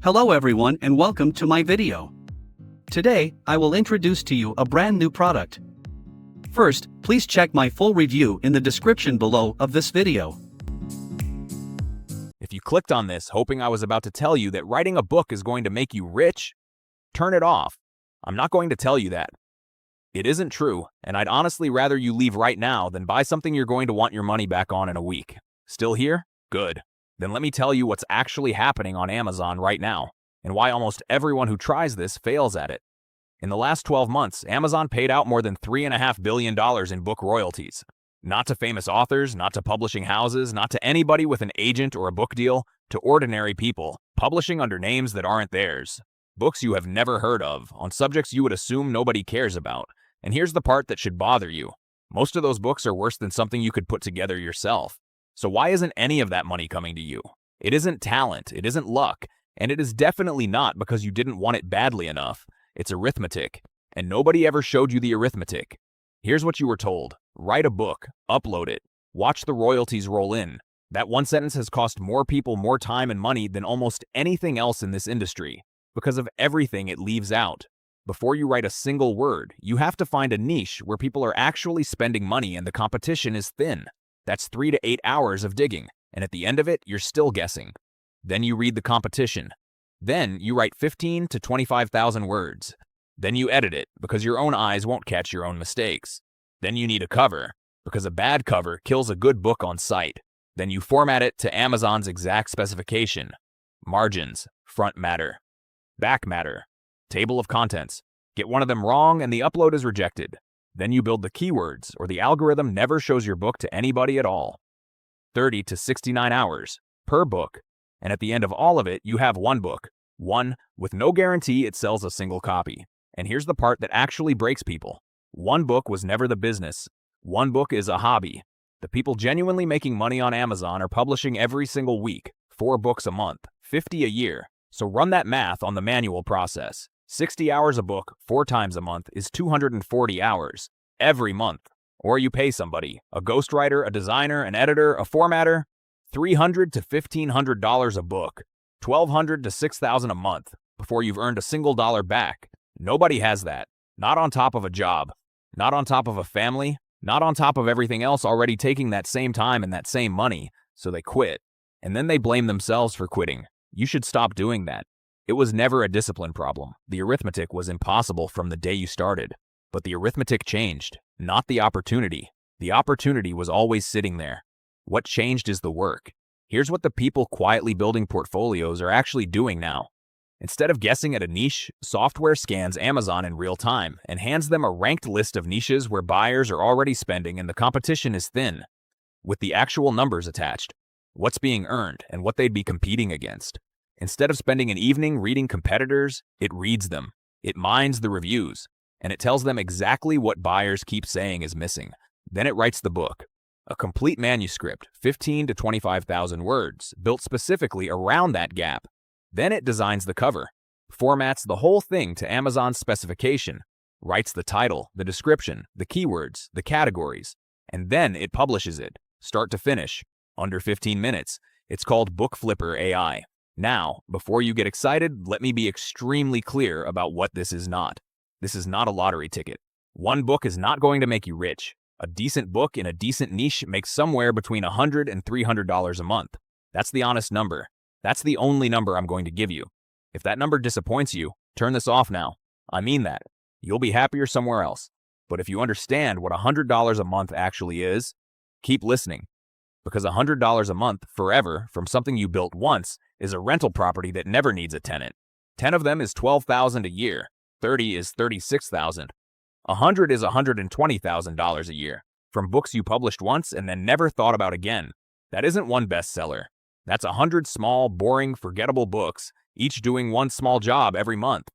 Hello everyone and welcome to my video. Today, I will introduce to you a brand new product. First, please check my full review in the description below of this video. If you clicked on this hoping I was about to tell you that writing a book is going to make you rich, turn it off. I'm not going to tell you that. It isn't true, and I'd honestly rather you leave right now than buy something you're going to want your money back on in a week. Still here? Good. Then let me tell you what's actually happening on Amazon right now, and why almost everyone who tries this fails at it. In the last 12 months, Amazon paid out more than $3.5 billion in book royalties. Not to famous authors, not to publishing houses, not to anybody with an agent or a book deal, to ordinary people, publishing under names that aren't theirs. Books you have never heard of, on subjects you would assume nobody cares about. And here's the part that should bother you. Most of those books are worse than something you could put together yourself. So why isn't any of that money coming to you? It isn't talent, it isn't luck, and it is definitely not because you didn't want it badly enough. It's arithmetic, and nobody ever showed you the arithmetic. Here's what you were told. Write a book, upload it, watch the royalties roll in. That one sentence has cost more people more time and money than almost anything else in this industry, because of everything it leaves out. Before you write a single word, you have to find a niche where people are actually spending money and the competition is thin. That's 3 to 8 hours of digging, and at the end of it, you're still guessing. Then you read the competition. Then you write 15 to 25,000 words. Then you edit it, because your own eyes won't catch your own mistakes. Then you need a cover, because a bad cover kills a good book on sight. Then you format it to Amazon's exact specification. Margins, front matter, back matter, table of contents. Get one of them wrong and the upload is rejected. Then you build the keywords, or the algorithm never shows your book to anybody at all. 30 to 69 hours per book. And at the end of all of it, you have one book. One, with no guarantee it sells a single copy. And here's the part that actually breaks people. One book was never the business. One book is a hobby. The people genuinely making money on Amazon are publishing every single week, 4 books a month, 50 a year. So run that math on the manual process. 60 hours a book, 4 times a month, is 240 hours every month. Or you pay somebody, a ghostwriter, a designer, an editor, a formatter, $300 to $1,500 a book, $1,200 to $6,000 a month before you've earned a single dollar back. Nobody has that. Not on top of a job, not on top of a family, not on top of everything else already taking that same time and that same money, so they quit. And then they blame themselves for quitting. You should stop doing that. It was never a discipline problem. The arithmetic was impossible from the day you started. But the arithmetic changed, not the opportunity. The opportunity was always sitting there. What changed is the work. Here's what the people quietly building portfolios are actually doing now. Instead of guessing at a niche, software scans Amazon in real time and hands them a ranked list of niches where buyers are already spending and the competition is thin, with the actual numbers attached, what's being earned and what they'd be competing against. Instead of spending an evening reading competitors, it reads them, it mines the reviews, and it tells them exactly what buyers keep saying is missing. Then it writes the book. A complete manuscript, 15 to 25,000 words, built specifically around that gap. Then it designs the cover, formats the whole thing to Amazon's specification, writes the title, the description, the keywords, the categories, and then it publishes it, start to finish, under 15 minutes. It's called BookFlipper AI. Now, before you get excited, let me be extremely clear about what this is not. This is not a lottery ticket. One book is not going to make you rich. A decent book in a decent niche makes somewhere between $100 and $300 a month. That's the honest number. That's the only number I'm going to give you. If that number disappoints you, turn this off now. I mean that. You'll be happier somewhere else. But if you understand what $100 a month actually is, keep listening. Because $100 a month forever from something you built once is a rental property that never needs a tenant. 10 of them is $12,000 a year. 30 is $36,000. 100 is $120,000 a year from books you published once and then never thought about again. That isn't one bestseller. That's 100 small, boring, forgettable books, each doing one small job every month.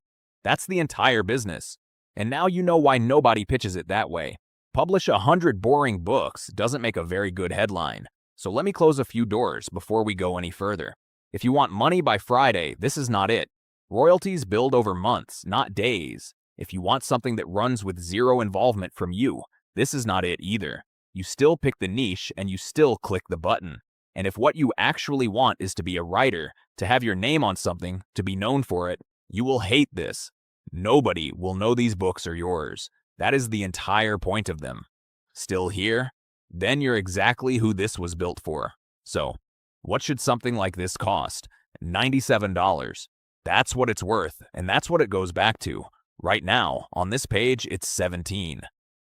That's the entire business. And now you know why nobody pitches it that way. Publish 100 boring books doesn't make a very good headline. So let me close a few doors before we go any further. If you want money by Friday, this is not it. Royalties build over months, not days. If you want something that runs with zero involvement from you, this is not it either. You still pick the niche and you still click the button. And if what you actually want is to be a writer, to have your name on something, to be known for it, you will hate this. Nobody will know these books are yours. That is the entire point of them. Still here? Then you're exactly who this was built for. So, what should something like this cost? $97. That's what it's worth, and that's what it goes back to. Right now, on this page, it's $17.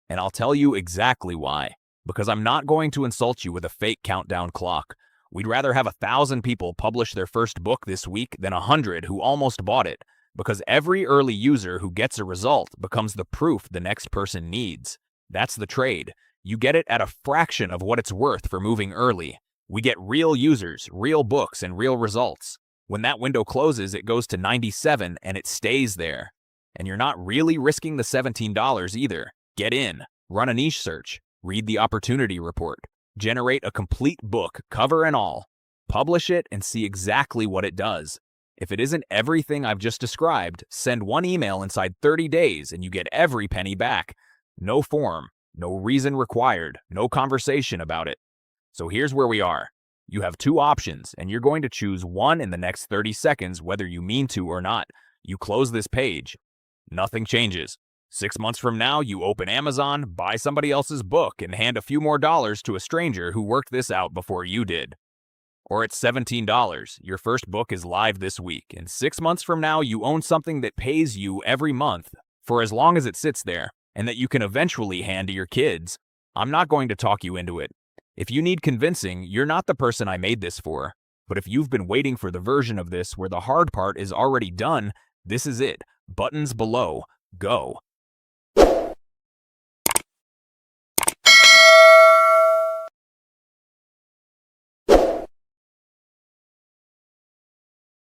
And I'll tell you exactly why. Because I'm not going to insult you with a fake countdown clock. We'd rather have 1,000 people publish their first book this week than 100 who almost bought it, because every early user who gets a result becomes the proof the next person needs. That's the trade. You get it at a fraction of what it's worth for moving early. We get real users, real books, and real results. When that window closes, it goes to 97 and it stays there. And you're not really risking the $17 either. Get in, run a niche search, read the opportunity report, generate a complete book, cover and all, publish it, and see exactly what it does. If it isn't everything I've just described, send one email inside 30 days and you get every penny back. No form, no reason required, no conversation about it. So here's where we are. You have two options, and you're going to choose one in the next 30 seconds whether you mean to or not. You close this page. Nothing changes. 6 months from now, you open Amazon, buy somebody else's book, and hand a few more dollars to a stranger who worked this out before you did. Or it's $17. Your first book is live this week, and 6 months from now, you own something that pays you every month for as long as it sits there, and that you can eventually hand to your kids. I'm not going to talk you into it. If you need convincing, you're not the person I made this for. But if you've been waiting for the version of this where the hard part is already done, this is it. Buttons below. Go.